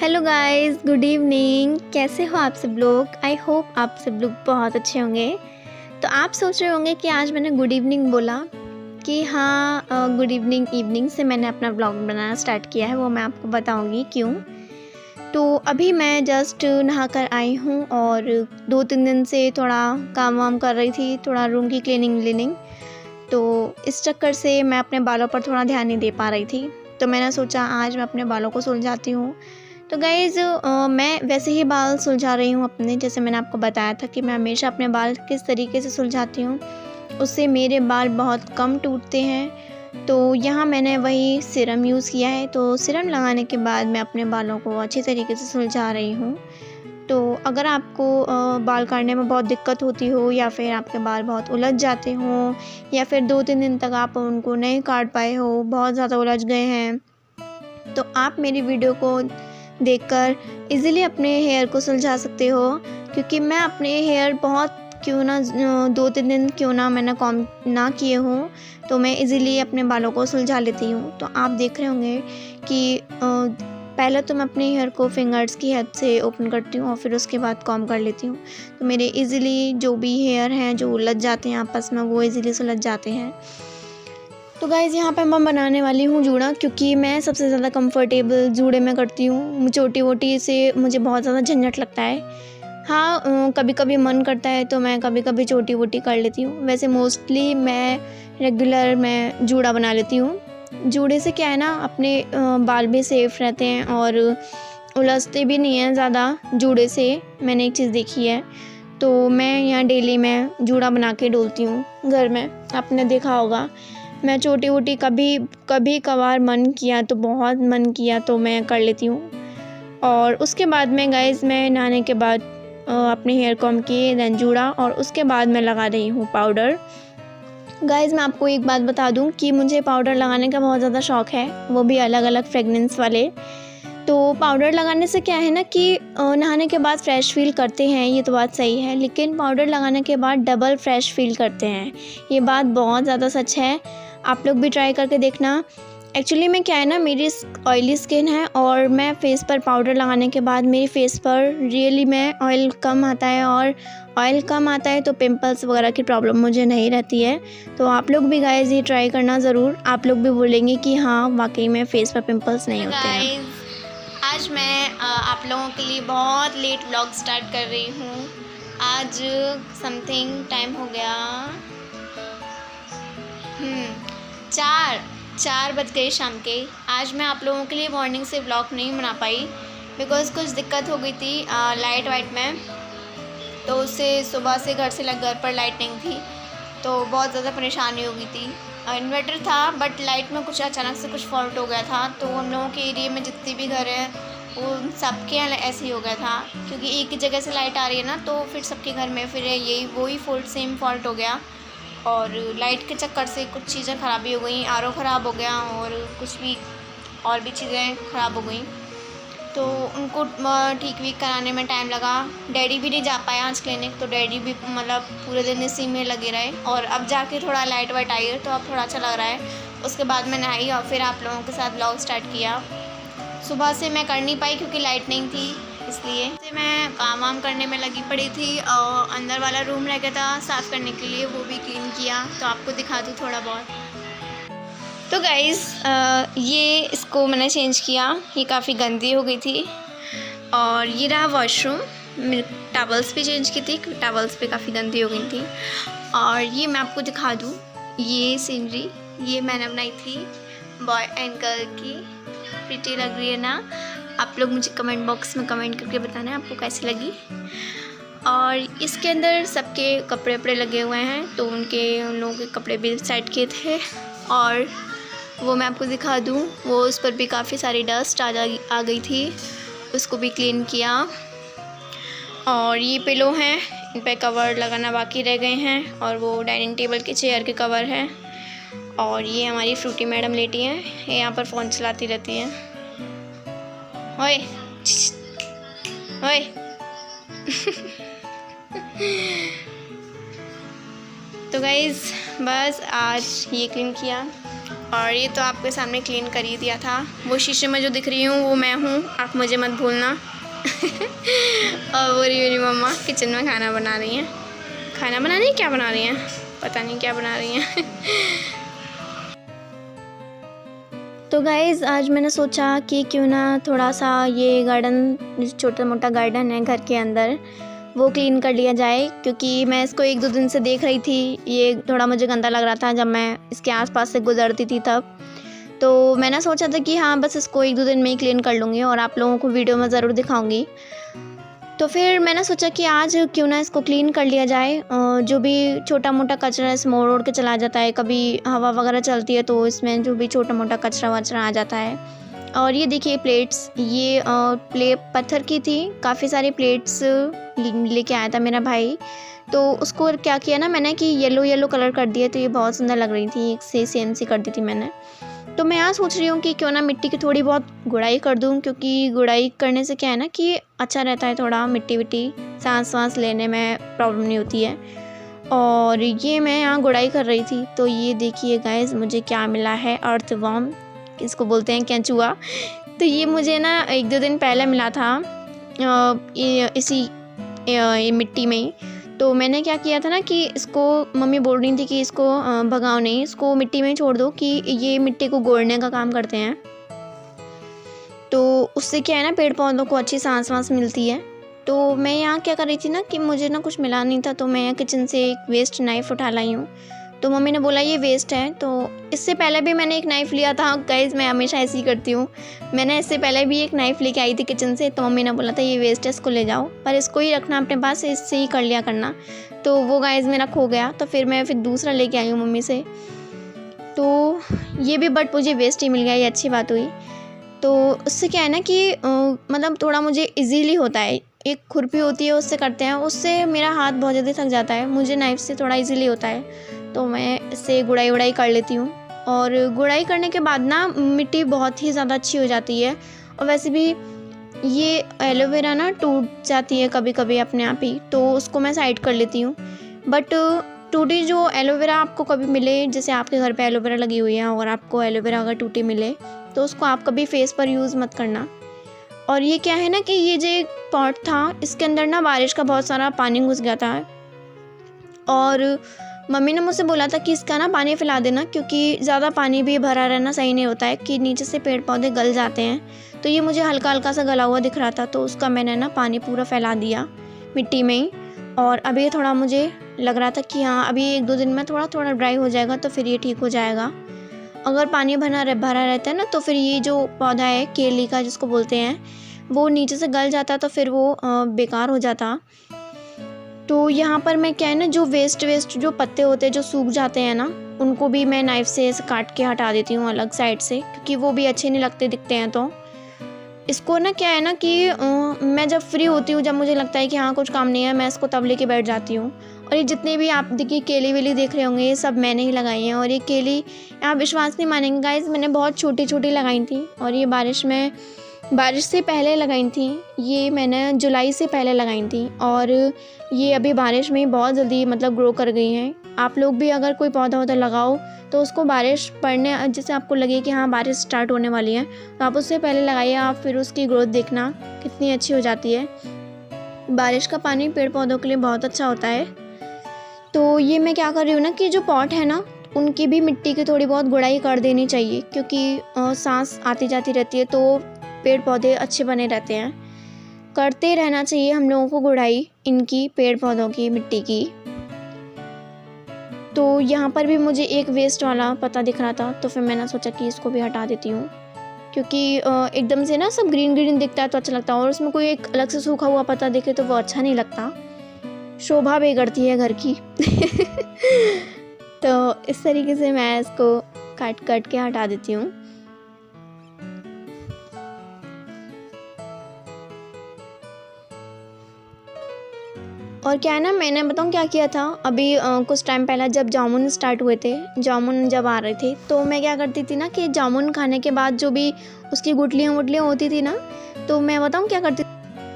Hello guys, good evening. कैसे हो आप सब लोग? आई होप आप सब लोग बहुत अच्छे होंगे। तो आप सोच रहे होंगे कि आज मैंने गुड इवनिंग बोला कि हाँ, गुड इवनिंग से मैंने अपना ब्लॉग बनाना स्टार्ट किया है। वो मैं आपको बताऊंगी क्यों। तो अभी मैं जस्ट नहा कर आई हूँ और 2-3 दिन से थोड़ा काम वाम कर रही थी, थोड़ा रूम की क्लीनिंग। तो इस चक्कर से मैं अपने बालों पर थोड़ा ध्यान नहीं दे पा रही थी। तो मैंने सोचा आज मैं अपने बालों को सुलझाती हूँ। तो गाइज़ मैं वैसे ही बाल सुलझा रही हूँ अपने, जैसे मैंने आपको बताया था कि मैं हमेशा अपने बाल किस तरीके से सुलझाती हूँ, उससे मेरे बाल बहुत कम टूटते हैं। तो यहाँ मैंने वही सीरम यूज़ किया है। तो सीरम लगाने के बाद मैं अपने बालों को अच्छी तरीके से सुलझा रही हूँ। तो अगर आपको बाल काटने में बहुत दिक्कत होती हो या फिर आपके बाल बहुत उलझ जाते हों या फिर 2-3 दिन तक आप उनको नहीं काट पाए हो, बहुत ज़्यादा उलझ गए हैं, तो आप मेरी वीडियो को देखकर इजीली अपने हेयर को सुलझा सकते हो। क्योंकि मैं अपने हेयर बहुत क्यों ना 2-3 दिन क्यों ना मैंने कॉम ना किए हों, तो मैं इजीली अपने बालों को सुलझा लेती हूँ। तो आप देख रहे होंगे कि पहले तो मैं अपने हेयर को फिंगर्स की हेल्प से ओपन करती हूँ और फिर उसके बाद कॉम कर लेती हूँ। तो मेरे इजीली जो भी हेयर हैं जो उलझ जाते हैं आपस में, वो इजीली सुलझ जाते हैं। तो गाइज़ यहाँ पे मैं बनाने वाली हूँ जूड़ा, क्योंकि मैं सबसे ज़्यादा कंफर्टेबल जूड़े में करती हूँ। चोटी वोटी से मुझे बहुत ज़्यादा झंझट लगता है। हाँ, कभी कभी मन करता है तो मैं कभी कभी चोटी वोटी कर लेती हूँ। वैसे मोस्टली मैं रेगुलर मैं जूड़ा बना लेती हूँ। जूड़े से क्या है ना, अपने बाल भी सेफ़ रहते हैं और उलझते भी नहीं हैं ज़्यादा जूड़े से। मैंने एक चीज़ देखी है। तो मैं यहाँ डेली मैं जूड़ा बना के डोलती हूँ घर में। आपने देखा होगा, मैं छोटी वोटी कभी कभार मन किया तो बहुत मन किया तो मैं कर लेती हूँ। और उसके बाद में गाइज़ मैं नहाने के बाद अपने हेयर कॉम किए, देन जूड़ा, और उसके बाद मैं लगा रही हूँ पाउडर। गाइज़ मैं आपको एक बात बता दूँ कि मुझे पाउडर लगाने का बहुत ज़्यादा शौक़ है, वो भी अलग अलग फ्रेगनेंस वाले। तो पाउडर लगाने से क्या है ना कि नहाने के बाद फ़्रेश फ़ील करते हैं, ये तो बात सही है, लेकिन पाउडर लगाने के बाद डबल फ्रेश फ़ील करते हैं। ये बात बहुत ज़्यादा सच है। आप लोग भी ट्राई करके देखना। एक्चुअली में क्या है ना, मेरी ऑयली स्किन है और मैं फेस पर पाउडर लगाने के बाद मेरी फेस पर रियली में ऑयल कम आता है, और ऑयल कम आता है तो पिंपल्स वगैरह की प्रॉब्लम मुझे नहीं रहती है। तो आप लोग भी गाइस ये ट्राई करना ज़रूर। आप लोग भी बोलेंगे कि हाँ, वाकई में फेस पर पिंपल्स नहीं होते हैं। आज मैं आप लोगों के लिए बहुत लेट व्लॉग स्टार्ट कर रही हूँ। आज समथिंग टाइम हो गया 4 बज गए शाम के। आज मैं आप लोगों के लिए मॉर्निंग से व्लॉग नहीं बना पाई बिकॉज़ कुछ दिक्कत हो गई थी लाइट वाइट में। तो उससे सुबह से घर पर लाइट नहीं थी, तो बहुत ज़्यादा परेशानी हो गई थी। इन्वर्टर था बट लाइट में कुछ अचानक से कुछ फॉल्ट हो गया था। तो हम लोगों के एरिया में जितने भी घर हैं वो सबके यहाँ ऐसे ही हो गया था, क्योंकि एक ही जगह से लाइट आ रही है ना, तो फिर सबके घर में फिर वही सेम फॉल्ट हो गया। और लाइट के चक्कर से कुछ चीज़ें ख़राबी हो गई, आरओ ख़राब हो गया और कुछ भी और भी चीज़ें ख़राब हो गई। तो उनको ठीक वीक कराने में टाइम लगा। डैडी भी नहीं जा पाए आज क्लिनिक, तो डैडी भी मतलब पूरे दिन इसी में लगे रहे। और अब जाके थोड़ा लाइट वाइट आई है तो अब थोड़ा अच्छा लग रहा है। उसके बाद मैं नहाई और फिर आप लोगों के साथ व्लॉग स्टार्ट किया। सुबह से मैं कर नहीं पाई क्योंकि लाइट नहीं थी, इसलिए मैं काम वाम करने में लगी पड़ी थी। और अंदर वाला रूम रह गया था साफ़ करने के लिए, वो भी क्लीन किया। तो आपको दिखा दूँ थोड़ा बहुत। तो गाइज़ ये इसको मैंने चेंज किया, ये काफ़ी गंदी हो गई थी। और ये रहा वॉशरूम। टॉवल्स भी चेंज की थी, टॉवल्स भी काफ़ी गंदी हो गई थी। और ये मैं आपको दिखा दूँ, ये सीनरी ये मैंने बनाई थी बॉय एंड गर्ल की। प्रिटी लग रही है ना? आप लोग मुझे कमेंट बॉक्स में कमेंट करके बताना आपको कैसी लगी। और इसके अंदर सबके कपड़े वपड़े लगे हुए हैं, तो उन लोगों के कपड़े भी साइड किए थे। और वो मैं आपको दिखा दूँ, वो उस पर भी काफ़ी सारी डस्ट आ गई थी, उसको भी क्लीन किया। और ये पिलो हैं, इन पर कवर लगाना बाकी रह गए हैं। और वो डाइनिंग टेबल के चेयर के कवर हैं। और ये हमारी फ्रूटी मैडम लेटी हैं, ये यहाँ पर फ़ोन चलाती रहती हैं। ओए ओए तो गाइज़ बस आज ये क्लीन किया और ये तो आपके सामने क्लीन कर ही दिया था। वो शीशे में जो दिख रही हूँ वो मैं हूँ, आप मुझे मत भूलना। और वो रही मेरी मम्मा किचन में खाना बना रही हैं। खाना बना रही हैं, क्या बना रही हैं पता नहीं, क्या बना रही हैं। तो गाइज़ आज मैंने सोचा कि क्यों ना थोड़ा सा ये गार्डन, छोटा मोटा गार्डन है घर के अंदर, वो क्लीन कर लिया जाए। क्योंकि मैं इसको 1-2 दिन से देख रही थी, ये थोड़ा मुझे गंदा लग रहा था जब मैं इसके आसपास से गुजरती थी तब। तो मैंने सोचा था कि हाँ बस इसको 1-2 दिन में ही क्लीन कर लूँगी और आप लोगों को वीडियो में ज़रूर दिखाऊँगी। तो फिर मैंने सोचा कि आज क्यों ना इसको क्लीन कर लिया जाए। जो भी छोटा मोटा कचरा इस मोड़ ओड़ के चला जाता है, कभी हवा वगैरह चलती है तो इसमें जो भी छोटा मोटा कचरा वचरा आ जाता है। और ये देखिए प्लेट्स, ये पत्थर की थी, काफ़ी सारी प्लेट्स लेके आया था मेरा भाई। तो उसको क्या किया ना मैंने कि येलो कलर कर दिया, तो ये बहुत सुंदर लग रही थी, एक से सेम सी कर दी थी मैंने। तो मैं यहाँ सोच रही हूँ कि क्यों ना मिट्टी की थोड़ी बहुत गुड़ाई कर दूँ, क्योंकि गुड़ाई करने से क्या है ना कि अच्छा रहता है, थोड़ा मिट्टी विट्टी सांस वाँस लेने में प्रॉब्लम नहीं होती है। और ये मैं यहाँ गुड़ाई कर रही थी। तो ये देखिए गाइस मुझे क्या मिला है, अर्थवर्म, इसको बोलते हैं केंचुआ। तो ये मुझे ना 1-2 दिन पहले मिला था इसी मिट्टी में ही। तो मैंने क्या किया था ना कि इसको, मम्मी बोल रही थी कि इसको भगाओ नहीं, इसको मिट्टी में ही छोड़ दो, कि ये मिट्टी को गोड़ने का काम करते हैं। तो उससे क्या है ना पेड़ पौधों को अच्छी सांस वाँस मिलती है। तो मैं यहाँ क्या कर रही थी ना कि मुझे ना कुछ मिला नहीं था, तो मैं यहाँ किचन से एक वेस्ट नाइफ़ उठा लाई हूँ। तो मम्मी ने बोला ये वेस्ट है। तो इससे पहले भी मैंने एक नाइफ़ लिया था गाइस, मैं हमेशा ऐसे ही करती हूँ। मैंने इससे पहले भी एक नाइफ़ लेके आई थी किचन से, तो मम्मी ने बोला था ये वेस्ट है, इसको ले जाओ, पर इसको ही रखना अपने पास, इससे ही कर लिया करना। तो वो गाइस मेरा खो गया, तो फिर मैं दूसरा लेके आई हूँ मम्मी से। तो ये भी बट मुझे वेस्ट ही मिल गया, ये अच्छी बात हुई। तो उससे क्या है ना कि मतलब थोड़ा मुझे इजीली होता है। एक खुरपी होती है उससे करते हैं, उससे मेरा हाथ बहुत जल्दी थक जाता है, मुझे नाइफ़ से थोड़ा इजीली होता है। तो मैं इससे गुड़ाई वुड़ाई कर लेती हूँ। और गुड़ाई करने के बाद ना मिट्टी बहुत ही ज़्यादा अच्छी हो जाती है। और वैसे भी ये एलोवेरा ना टूट जाती है कभी कभी अपने आप ही, तो उसको मैं साइड कर लेती हूँ। बट टूटी जो एलोवेरा आपको कभी मिले, जैसे आपके घर पे एलोवेरा लगी हुई है और आपको एलोवेरा अगर टूटी मिले, तो उसको आप कभी फेस पर यूज़ मत करना। और ये क्या है ना कि ये जो एक पॉट था, इसके अंदर ना बारिश का बहुत सारा पानी घुस गया था। और मम्मी ने मुझसे बोला था कि इसका ना पानी फैला देना, क्योंकि ज़्यादा पानी भी भरा रहना सही नहीं होता है, कि नीचे से पेड़ पौधे गल जाते हैं। तो ये मुझे हल्का हल्का सा गला हुआ दिख रहा था, तो उसका मैंने ना पानी पूरा फैला दिया मिट्टी में ही। और अभी थोड़ा मुझे लग रहा था कि हाँ अभी 1-2 दिन में थोड़ा थोड़ा ड्राई हो जाएगा, तो फिर ये ठीक हो जाएगा। अगर पानी भरा रहता है ना, तो फिर ये जो पौधा है केली का जिसको बोलते हैं, वो नीचे से गल जाता, तो फिर वो बेकार हो जाता। तो यहाँ पर मैं क्या है ना, जो वेस्ट जो पत्ते होते हैं जो सूख जाते हैं ना, उनको भी मैं नाइफ़ से ऐसे काट के हटा देती हूँ अलग साइड से, क्योंकि वो भी अच्छे नहीं लगते दिखते हैं। तो इसको ना क्या है ना कि मैं जब फ्री होती हूँ, जब मुझे लगता है कि हाँ कुछ काम नहीं है, मैं इसको तब लेके बैठ जाती हूँ। और ये जितने भी आप देखिए केली वेली देख रहे होंगे, ये सब मैंने ही लगाई हैं। और ये केली आप विश्वास नहीं मानेंगे गाइस, मैंने बहुत छोटी छोटी लगाई थी, और ये बारिश से पहले लगाई थी। ये मैंने जुलाई से पहले लगाई थी, और ये अभी बारिश में बहुत जल्दी मतलब ग्रो कर गई हैं। आप लोग भी अगर कोई पौधा लगाओ, तो उसको बारिश पड़ने, जैसे आपको लगे कि हाँ बारिश स्टार्ट होने वाली है, तो आप उससे पहले लगाइए। आप फिर उसकी ग्रोथ देखना कितनी अच्छी हो जाती है। बारिश का पानी पेड़ पौधों के लिए बहुत अच्छा होता है। तो ये मैं क्या कर रही हूँ ना कि जो पॉट है ना, उनकी भी मिट्टी की थोड़ी बहुत गुड़ाई कर देनी चाहिए, क्योंकि सांस आती जाती रहती है, तो पेड़ पौधे अच्छे बने रहते हैं। करते रहना चाहिए हम लोगों को गुड़ाई इनकी, पेड़ पौधों की, मिट्टी की। तो यहाँ पर भी मुझे एक वेस्ट वाला पत्ता दिख रहा था, तो फिर मैंने सोचा कि इसको भी हटा देती हूँ, क्योंकि एकदम से ना सब ग्रीन ग्रीन दिखता है तो अच्छा लगता है, और उसमें कोई एक अलग से सूखा हुआ पत्ता दिखे तो वो अच्छा नहीं लगता, शोभा बिगड़ती है घर की। तो इस तरीके से मैं इसको काट के हटा देती हूँ। और क्या है ना, मैंने बताऊँ क्या किया था अभी कुछ टाइम पहले, जब जामुन स्टार्ट हुए थे, जामुन जब आ रहे थे, तो मैं क्या करती थी ना कि जामुन खाने के बाद जो भी उसकी गुठलियाँ वुटलियाँ होती थी ना, तो मैं बताऊँ क्या करती,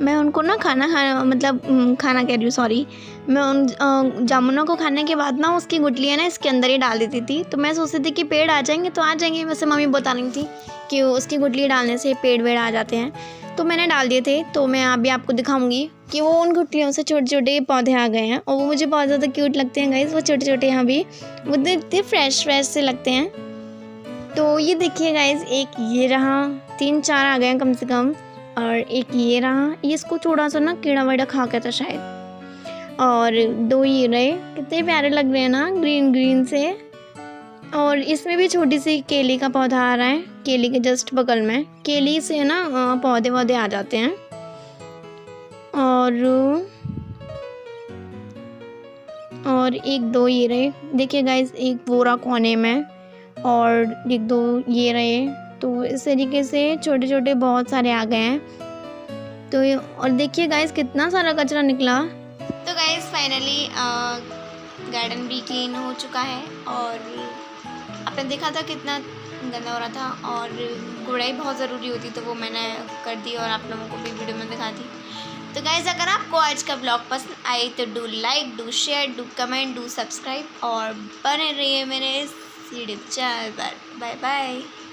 मैं उनको ना खाना खाना कह रही हूँ, सॉरी, मैं उन जामुनों को खाने के बाद ना उसकी गुठलियाँ ना इसके अंदर ही डाल देती थी। तो मैं सोचती थी कि पेड़ आ जाएंगे तो आ जाएंगे, वैसे मम्मी बता रही थी कि उसकी गुठली डालने से पेड़ वेड़ आ जाते हैं। तो मैंने डाल दिए थे। तो मैं अभी आपको दिखाऊंगी कि वो उन गुठलियों से छोटे छोटे पौधे आ गए हैं और वो मुझे बहुत ज़्यादा क्यूट लगते हैं गाइस। वो छोटे छोटे यहाँ भी वो इतने फ्रेश से लगते हैं। तो ये देखिए गाइस, एक ये रहा, 3-4 आ गए हैं कम से कम, और एक ये रहा, ये इसको थोड़ा सा ना कीड़ा वाड़ा खा गया था शायद, और 2 ये रहे। कितने प्यारे लग रहे हैं ना, ग्रीन ग्रीन से। और इसमें भी छोटी सी केले का पौधा आ रहा है, केले के जस्ट बगल में। केले से ना पौधे वौधे आ जाते हैं। और 1-2 ये रहे, देखिए गाइस, एक बोरा कोने में, और 1-2 ये रहे। तो इस तरीके से छोटे छोटे बहुत सारे आ गए हैं। तो और देखिए गाइस कितना सारा कचरा निकला। तो गाइस फाइनली गार्डन भी क्लीन हो चुका है, और आपने देखा था कितना गंदा हो रहा था, और गुड़ाई बहुत ज़रूरी होती, तो वो मैंने कर दी और आप लोगों को भी वीडियो में दिखा दी। तो गाइस अगर आपको आज का ब्लॉग पसंद आए तो do like, do share, do comment, do subscribe, और बने रहिए मेरे यूट्यूब चैनल पर। Bye bye.